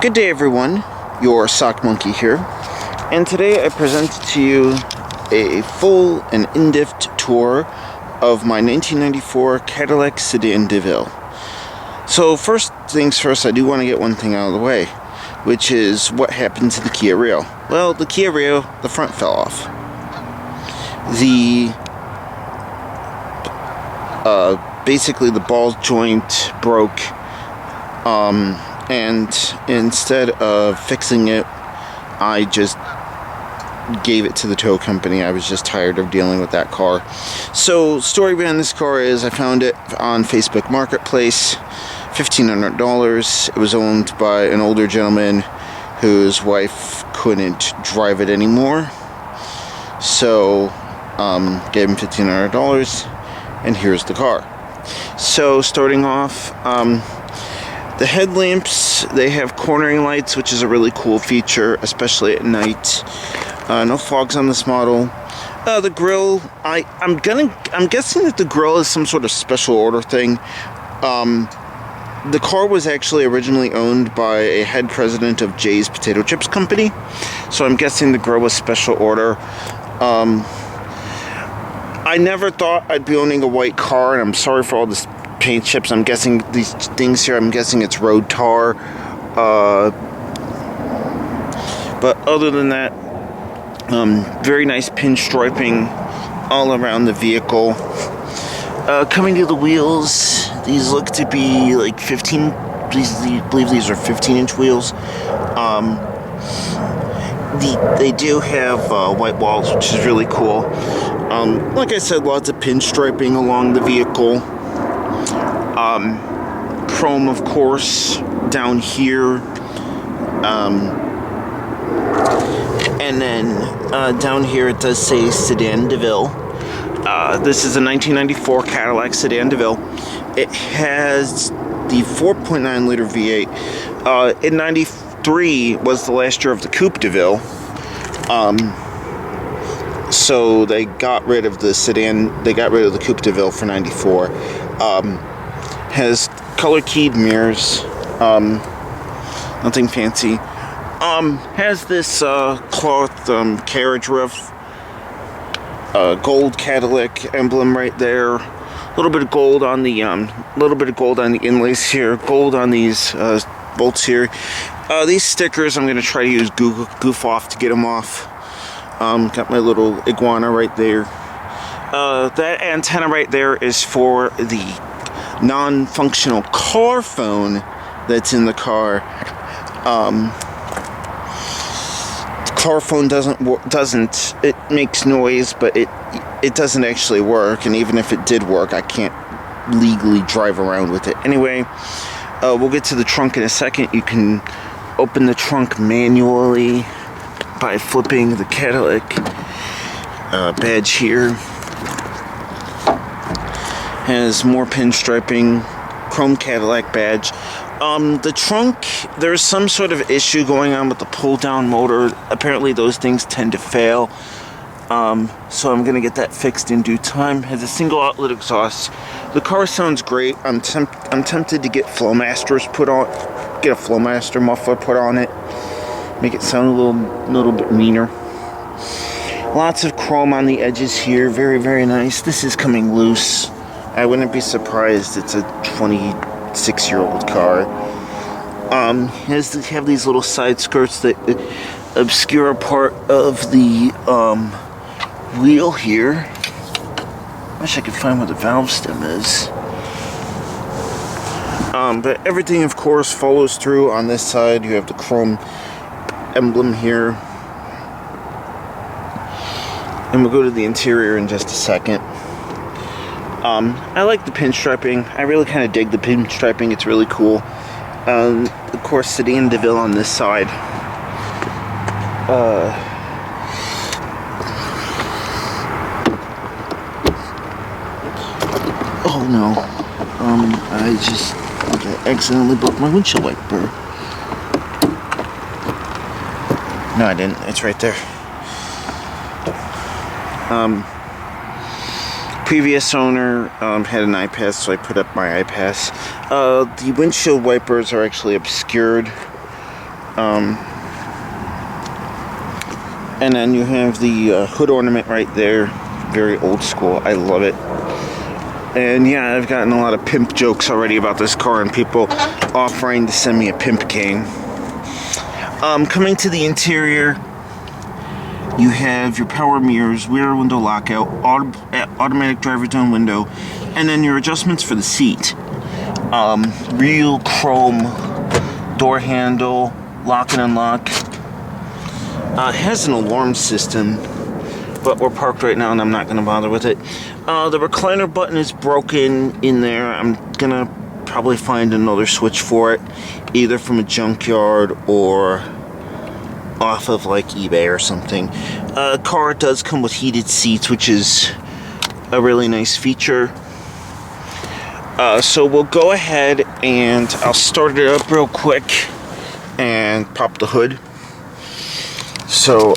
Good day, everyone. Your Sock Monkey here, and today I present to you a full and in-depth tour of my 1994 Cadillac Sedan DeVille. So first things first, I do want to get one thing out of the way, which is what happened to the Kia Rio. Well, the Kia Rio, the front fell off. Basically the ball joint broke, and instead of fixing it, I just gave it to the tow company. I was just tired of dealing with that car. So, story behind this car is I found it on Facebook Marketplace, $1,500. It was owned by an older gentleman whose wife couldn't drive it anymore. So, gave him $1,500, and here's the car. So, starting off, the headlamps, they have cornering lights, which is a really cool feature, especially at night. No fogs on this model. The grill, I'm guessing that the grill is some sort of special order thing. The car was actually originally owned by a head president of Jay's Potato Chips Company, so I'm guessing the grill was special order. I never thought I'd be owning a white car, and I'm sorry for all this paint chips. I'm guessing these things here, I'm guessing it's road tar. But other than that, very nice pinstriping all around the vehicle. Coming to the wheels, these look to be like 15, I believe these are 15-inch wheels. They do have white walls, which is really cool. Like I said, lots of pinstriping along the vehicle. Chrome, of course, down here. And then down here it does say Sedan DeVille. This is a 1994 Cadillac Sedan DeVille. It has the 4.9 liter V8. In 93 was the last year of the Coupe DeVille. So they got rid of the sedan, they got rid of the Coupe DeVille for 94. Has color keyed mirrors, nothing fancy. Has this cloth carriage roof, gold Cadillac emblem right there. A little bit of gold on the inlays here. Gold on these bolts here. These stickers I'm gonna try to use goof off to get them off. Got my little iguana right there. That antenna right there is for the non-functional car phone that's in the car. Car phone it makes noise, but it doesn't actually work, and even if it did work, I can't legally drive around with it. Anyway, we'll get to the trunk in a second. You can open the trunk manually by flipping the Cadillac badge here. Has more pinstriping, chrome Cadillac badge. The trunk, there's some sort of issue going on with the pull-down motor. Apparently those things tend to fail. So I'm gonna get that fixed in due time. Has a single outlet exhaust. The car sounds great. I'm tempted to get Flowmasters put on, get a Flowmaster muffler put on it. Make it sound a little bit meaner. Lots of chrome on the edges here. Very, very nice. This is coming loose. I wouldn't be surprised. It's a 26-year-old car. Have these little side skirts that obscure a part of the wheel here. Wish I could find where the valve stem is. But everything, of course, follows through on this side. You have the chrome emblem here. And we'll go to the interior in just a second. I like the pinstriping. I really kind of dig the pinstriping. It's really cool. Of course, Sedan DeVille on this side. Oh no. I accidentally broke my windshield wiper. No, I didn't. It's right there. Previous owner had an iPass, so I put up my iPass. The windshield wipers are actually obscured And then you have the hood ornament right there. Very old school. I love it. And yeah, I've gotten a lot of pimp jokes already about this car and people offering to send me a pimp cane. Coming to the interior, you have your power mirrors, rear window lockout, automatic driver's own window, and then your adjustments for the seat. Real chrome door handle, lock and unlock. It has an alarm system, but we're parked right now and I'm not going to bother with it. The recliner button is broken in there. I'm going to probably find another switch for it, either from a junkyard or off of like eBay or something. Car does come with heated seats, which is a really nice feature. So we'll go ahead and I'll start it up real quick and pop the hood. So,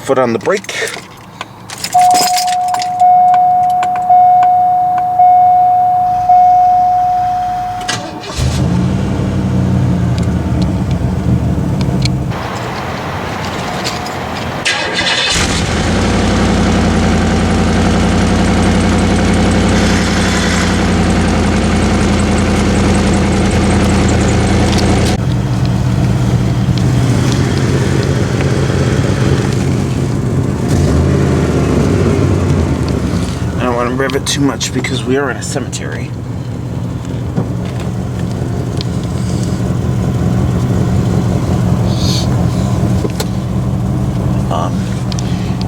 foot on the brake. Rev it too much because we are in a cemetery.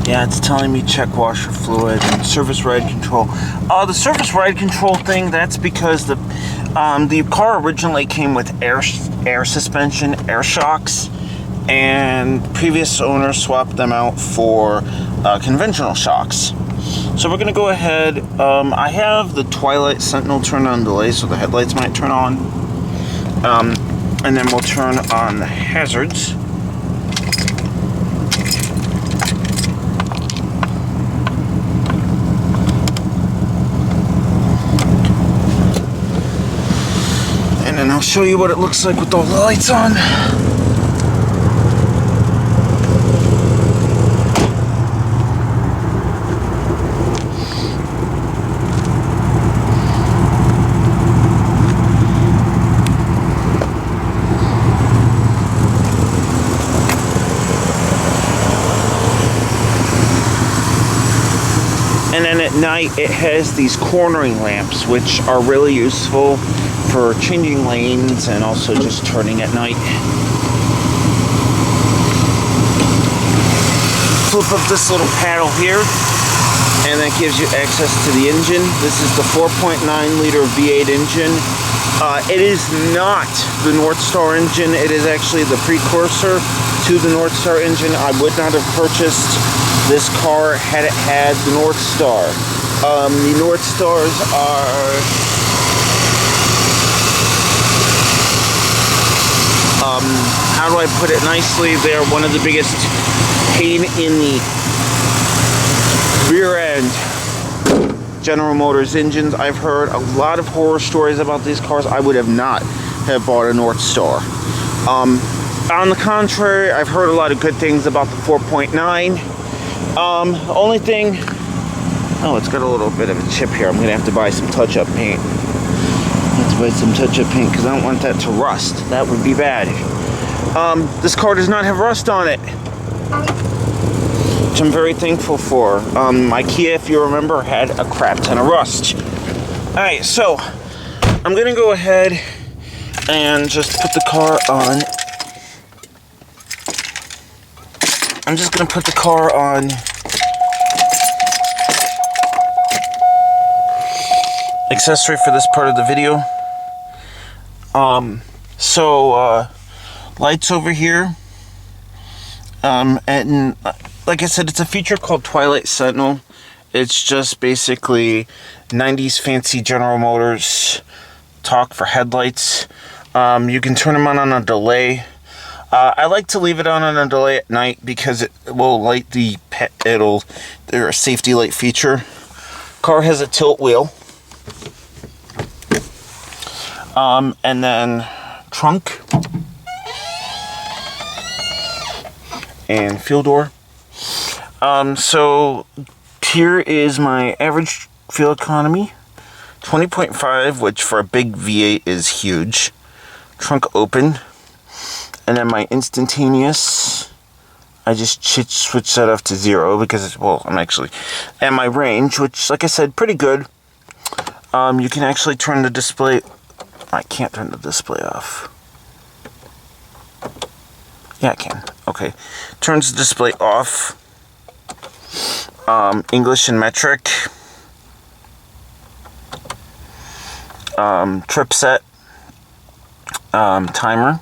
Yeah, it's telling me check washer fluid and service ride control. The service ride control thing, that's because the car originally came with air suspension, air shocks, and previous owners swapped them out for conventional shocks. So we're going to go ahead. I have the Twilight Sentinel turned on delay, so the headlights might turn on. And then we'll turn on the hazards. And then I'll show you what it looks like with all the lights on. And then at night, it has these cornering lamps, which are really useful for changing lanes and also just turning at night. Flip up this little paddle here, and that gives you access to the engine. This is the 4.9 liter V8 engine. It is not the North Star engine. It is actually the precursor to the North Star engine. I would not have purchased this car had it had the North Star. The North Stars are how do I put it nicely? They're one of the biggest pain in the rear end General Motors engines. I've heard a lot of horror stories about these cars. I would have not have bought a North Star. On the contrary, I've heard a lot of good things about the 4.9. Only thing, oh, it's got a little bit of a chip here. I'm gonna have to buy some touch-up paint. Because I don't want that to rust. That would be bad. This car does not have rust on it, which I'm very thankful for. My Kia, if you remember, had a crap ton of rust. Alright, so I'm gonna go ahead and just put the car on. I'm just gonna put the car on accessory for this part of the video. Lights over here. And like I said, it's a feature called Twilight Sentinel. It's just basically 90s fancy General Motors talk for headlights. You can turn them on a delay. I like to leave it on a delay at night because it will light they're a safety light feature. Car has a tilt wheel. And then trunk. and fuel door. So here is my average fuel economy, 20.5, which for a big V8 is huge. Trunk open. And then my instantaneous, I just switch that off to 0 because it's, well, and my range, which, like I said, pretty good. You can actually turn the display, I can't turn the display off. Yeah, I can. Okay. Turns the display off. English and metric. Trip set. Timer.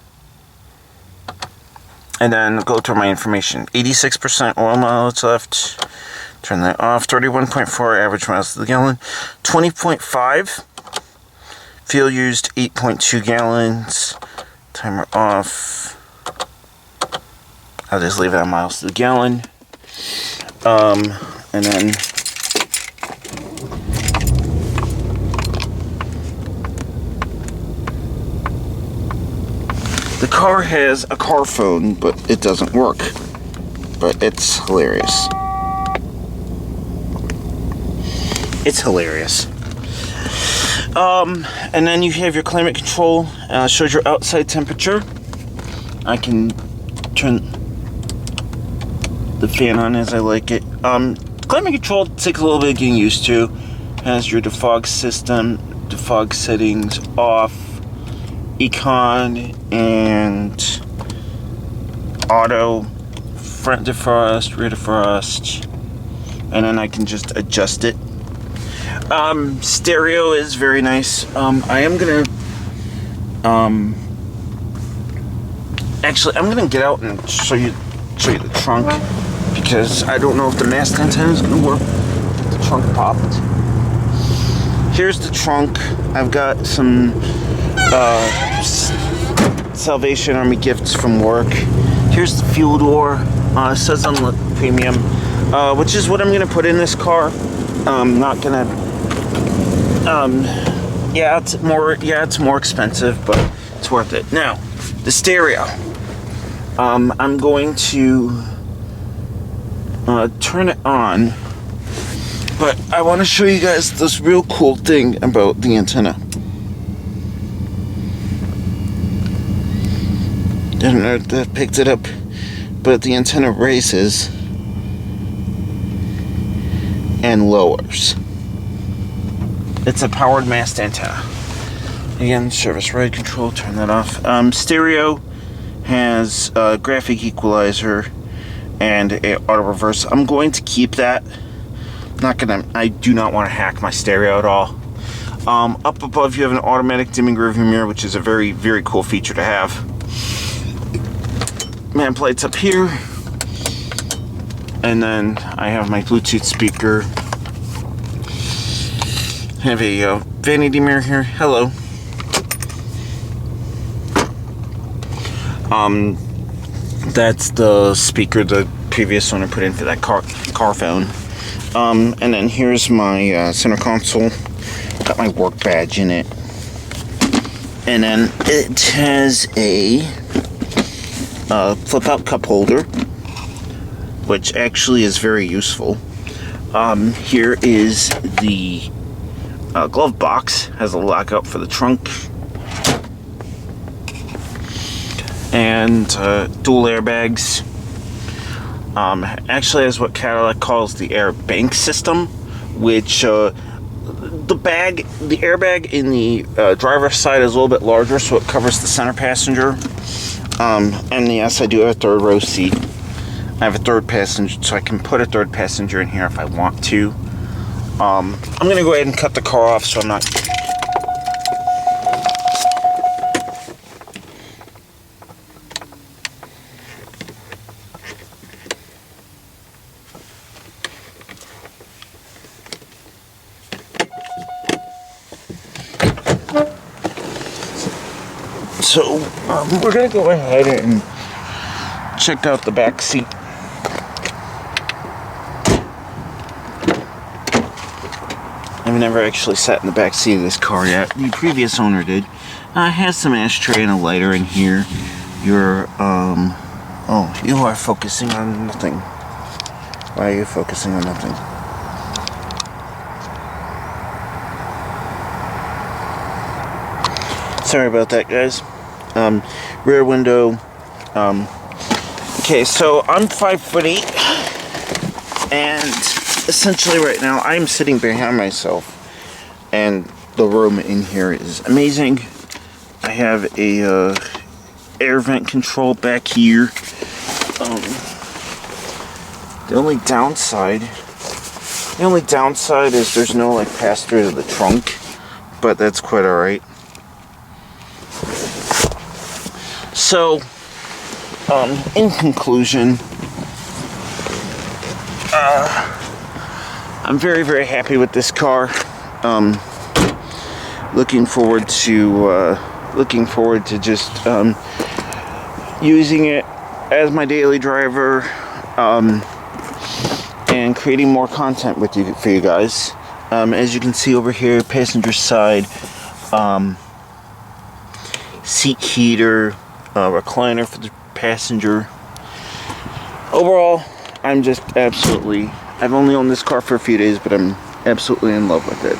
And then go to my information. 86% oil mileage left. Turn that off. 31.4 average miles to the gallon. 20.5. Fuel used 8.2 gallons. Timer off. I'll just leave it on miles to the gallon. And then the car has a car phone, but it doesn't work. But it's hilarious. It's hilarious. And then you have your climate control. Shows your outside temperature. I can turn the fan on as I like it. Climate control takes a little bit of getting used to. Has your defog system, defog settings off, econ, and auto, front defrost, rear defrost, and then I can just adjust it. Stereo is very nice. I am gonna actually I'm gonna get out and show you the trunk, because I don't know if the mast antenna is gonna work. The trunk popped. Here's the trunk. I've got some Salvation Army gifts from work. Here's the fuel door. It says Unlit Premium, which is what I'm gonna put in this car. Not gonna. It's more expensive, but it's worth it. Now, the stereo. I'm going to turn it on, but I want to show you guys this real cool thing about the antenna. Didn't know that picked it up, but the antenna raises and lowers. It's a powered mast antenna. Again, service ride control, turn that off. Stereo has a graphic equalizer and a auto reverse. I'm going to keep that. I do not want to hack my stereo at all. Up above you have an automatic dimming rearview mirror, which is a very, very cool feature to have. Man plates up here. And then I have my Bluetooth speaker. I have a vanity mirror here. Hello. That's the speaker the previous owner put in for that car phone. And then here's my center console. Got my work badge in it. And then it has a flip-out cup holder, which actually is very useful. Here is the glove box. Has a lockout for the trunk. And dual airbags. Actually has what Cadillac calls the air bank system, which the airbag in the driver's side is a little bit larger, so it covers the center passenger. And yes, I do have a third row seat. I have a third passenger, so I can put a third passenger in here if I want to. I'm gonna go ahead and cut the car off so I'm not. So, we're going to go ahead and check out the back seat. I've never actually sat in the back seat of this car yet. The previous owner did. It has some ashtray and a lighter in here. Your Oh, you are focusing on nothing. Why are you focusing on nothing? Sorry about that, guys. Rear window. Okay, so I'm 5'8", and essentially right now I'm sitting behind myself, and the room in here is amazing. I have a air vent control back here. The only downside is there's no like pass through to the trunk, but that's quite alright. So, in conclusion, I'm very, very happy with this car. Looking forward to just using it as my daily driver, and creating more content for you guys. As you can see over here, passenger side, seat heater, recliner for the passenger. Overall, I'm just absolutely, I've only owned this car for a few days, but I'm absolutely in love with it.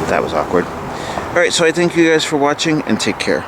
That was awkward. Alright, so I thank you guys for watching, and take care.